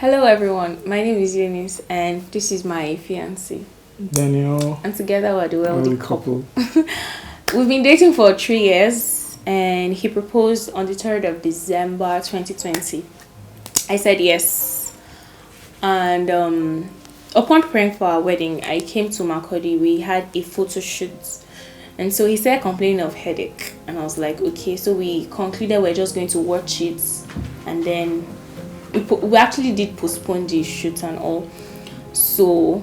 Hello everyone, my name is Eunice and this is my fiancé. Daniel. And together we're the wealthy Wealthy couple. couple. We've been dating for 3 years and he proposed on the 3rd of December 2020. I said yes. And upon preparing for our wedding, I came to Makodi. We had a photo shoot. And so he started complaining of headache. And I was like, okay. So we concluded we're just going to watch it. And then we actually did postpone the shoot and all. So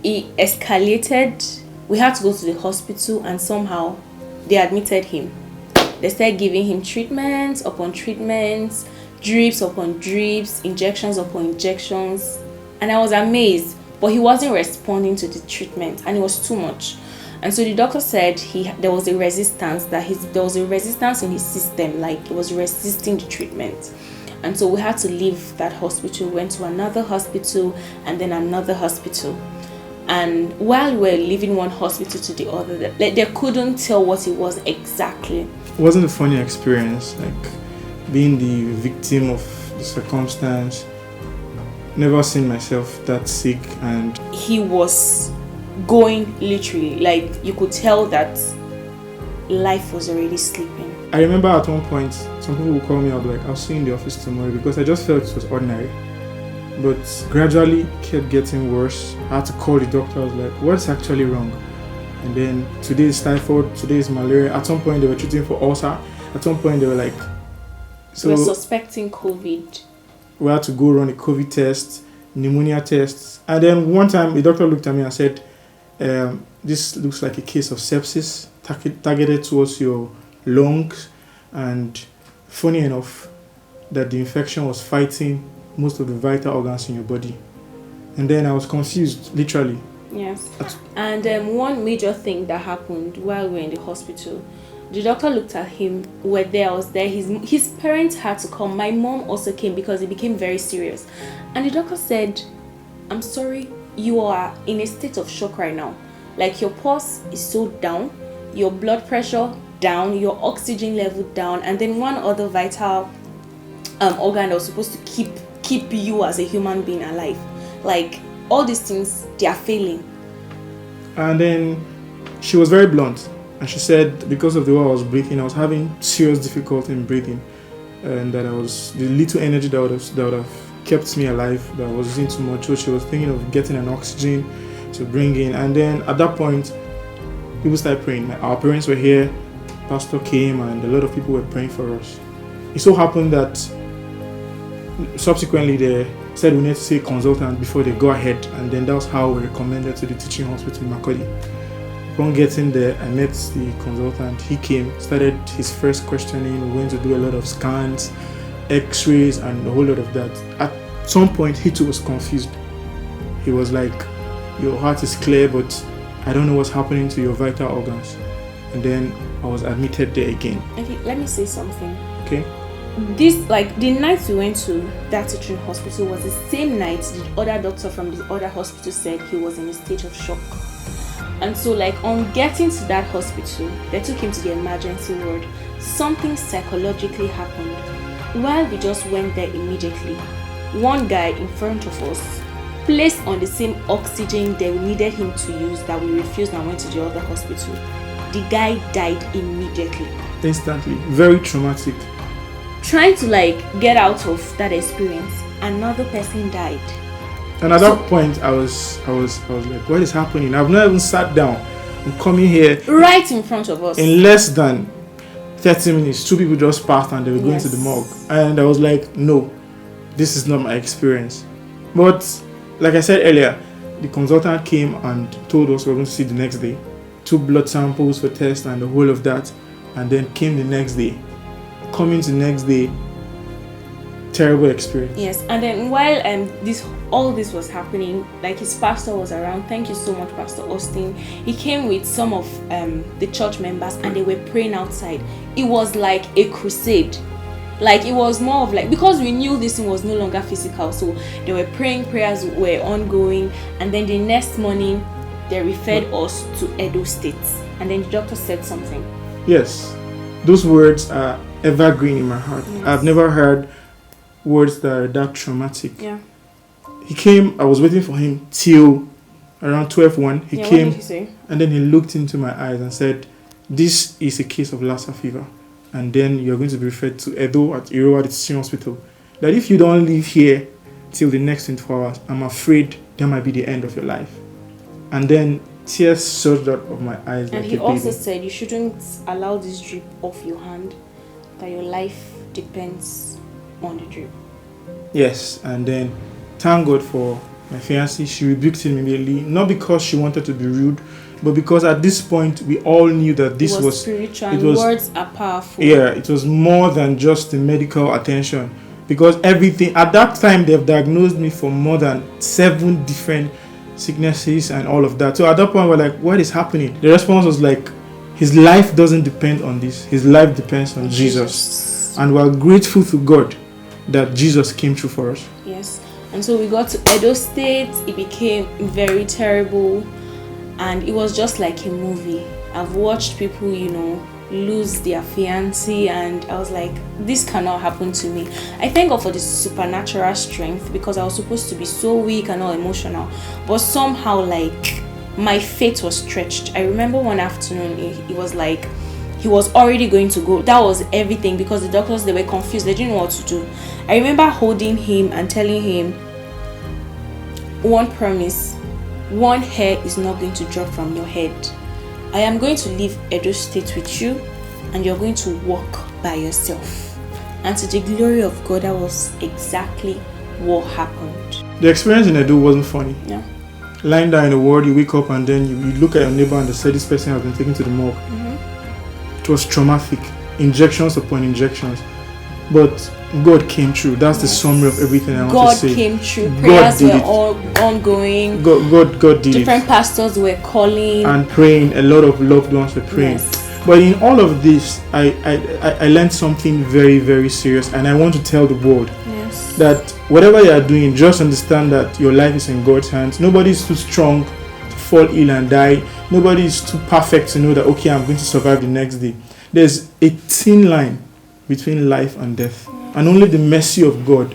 it escalated. We had to go to the hospital and somehow they admitted him. They started giving him treatments upon treatments, drips upon drips, injections upon injections. And I was amazed, but he wasn't responding to the treatment and it was too much. And so the doctor said there was a resistance, there was a resistance in his system, like it was resisting the treatment. And so we had to leave that hospital, went to another hospital and then another hospital. And while we were leaving one hospital to the other, they couldn't tell what it was exactly. It wasn't a funny experience, like being the victim of the circumstance. Never seen myself that sick, and he was going literally, like you could tell that life was already sleeping. I remember at one point, some people would call me up like, I'll see you in the office tomorrow, because I just felt it was ordinary. But gradually it kept getting worse. I had to call the doctor. I was like, what's actually wrong? And then today is typhoid, today is malaria. At some point they were treating for ulcer. At some point they were like, so we're suspecting COVID. We had to go run a COVID test, pneumonia tests. And then one time the doctor looked at me and said, this looks like a case of sepsis targeted towards your lungs. And funny enough, that the infection was fighting most of the vital organs in your body. And then I was confused, literally. Yes. And one major thing that happened while we were in the hospital, the doctor looked at him. We were there, I was there. His parents had to come. My mom also came because it became very serious. And the doctor said, I'm sorry, you are in a state of shock right now. Like your pulse is so down, your blood pressure down, your oxygen level down, and then one other vital organ that was supposed to keep you as a human being alive. Like all these things, they are failing. And then she was very blunt. And she said because of the way I was breathing, I was having serious difficulty in breathing. And that I was, the little energy that would have kept me alive, that I was using too much. So she was thinking of getting an oxygen to bring in. And then at that point, people started praying. Our parents were here, pastor came, and a lot of people were praying for us. It so happened that subsequently they said we need to see a consultant before they go ahead, and then that was how we were recommended to the teaching hospital in Makodi. Upon getting there, I met the consultant. He came, started his first questioning. We went to do a lot of scans, x-rays, and a whole lot of that. At some point, he too was confused. He was like, your heart is clear, but I don't know what's happening to your vital organs. And then I was admitted there again. Okay, let me say something. Okay. This, like the night we went to that teaching hospital was the same night the other doctor from the other hospital said he was in a state of shock. And so like on getting to that hospital, they took him to the emergency ward. Something psychologically happened. While we just went there immediately, one guy in front of us placed on the same oxygen they needed him to use that we refused and went to the other hospital. The guy died immediately. Instantly. Very traumatic. Trying to like get out of that experience, another person died. And at that point, I was like, what is happening? I've not even sat down. I'm coming here. Right in front of us. In less than 30 minutes, 2 people just passed and they were going to the morgue. And I was like, no, this is not my experience. But like I said earlier, the consultant came and told us we were going to see the next day. Took blood samples for tests and the whole of that. And then came the next day. Coming to the next day, terrible experience. Yes, and then while all this was happening, like his pastor was around. Thank you so much, Pastor Austin. He came with some of the church members and they were praying outside. It was like a crusade. Like it was more of like, because we knew this thing was no longer physical, so they were praying, prayers were ongoing, and then the next morning they referred us to Edo State, and then the doctor said something. Yes, those words are evergreen in my heart. Yes. I've never heard words that are that traumatic. Yeah. He came, I was waiting for him till around 12:01. He Yeah, came, what did he say? and then he looked into my eyes and said, "This is a case of Lassa fever. And then you're going to be referred to Edo at Iro at the teaching hospital. That if you don't leave here till the next 24 hours, I'm afraid that might be the end of your life." And then tears surged out of my eyes. And like he a also baby. said you shouldn't allow this drip off your hand, that your life depends on the drip. Yes, and then thank God for my fiancée. She rebuked him immediately, not because she wanted to be rude, but because at this point we all knew that this It was was spiritual, it and was- words are powerful. yeah, it was more than just the medical attention, because everything at that time they've diagnosed me for more than 7 different sicknesses and all of that. So at that point we're like, what is happening? The response was like, his life doesn't depend on this. His life depends on Jesus. And we're grateful to God that Jesus came through for us. Yes. And so we got to Edo State. It became very terrible, and it was just like a movie. I've watched people, lose their fiancé, and I was like, this cannot happen to me. I thank God for the supernatural strength, because I was supposed to be so weak and all emotional, but somehow like my faith was stretched. I remember one afternoon it was like he was already going to go. That was everything, because the doctors, they were confused. They didn't know what to do. I remember holding him and telling him, one promise, one hair is not going to drop from your head. I am going to leave Edo State with you, and you're going to walk by yourself. And to the glory of God, that was exactly what happened. The experience in Edo wasn't funny. Yeah. Lying down in the ward, you wake up and then you look at your neighbor and they say this person has been taken to the morgue. It was traumatic, injections upon injections, but God came through. That's the summary of everything I want God to say. came through. God Prayers did were it. all ongoing. God did Different it. pastors were calling. And praying. A lot of loved ones were praying. Yes. But in all of this, I learned something very, very serious, and I want to tell the world Yes. that whatever you are doing, just understand that your life is in God's hands. Nobody is too strong to fall ill and die. Nobody is too perfect to know that, okay, I'm going to survive the next day. There's a thin line between life and death, and only the mercy of God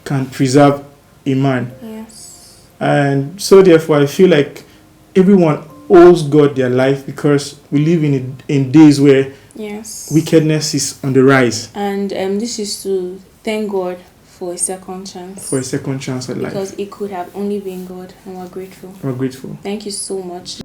can preserve a man. Yes. And so therefore I feel like everyone owes God their life, because we live in days where Yes. wickedness is on the rise. And this is to thank God for a second chance. For a second chance at life. Because it could have only been God, and we're grateful. We're grateful. Thank you so much.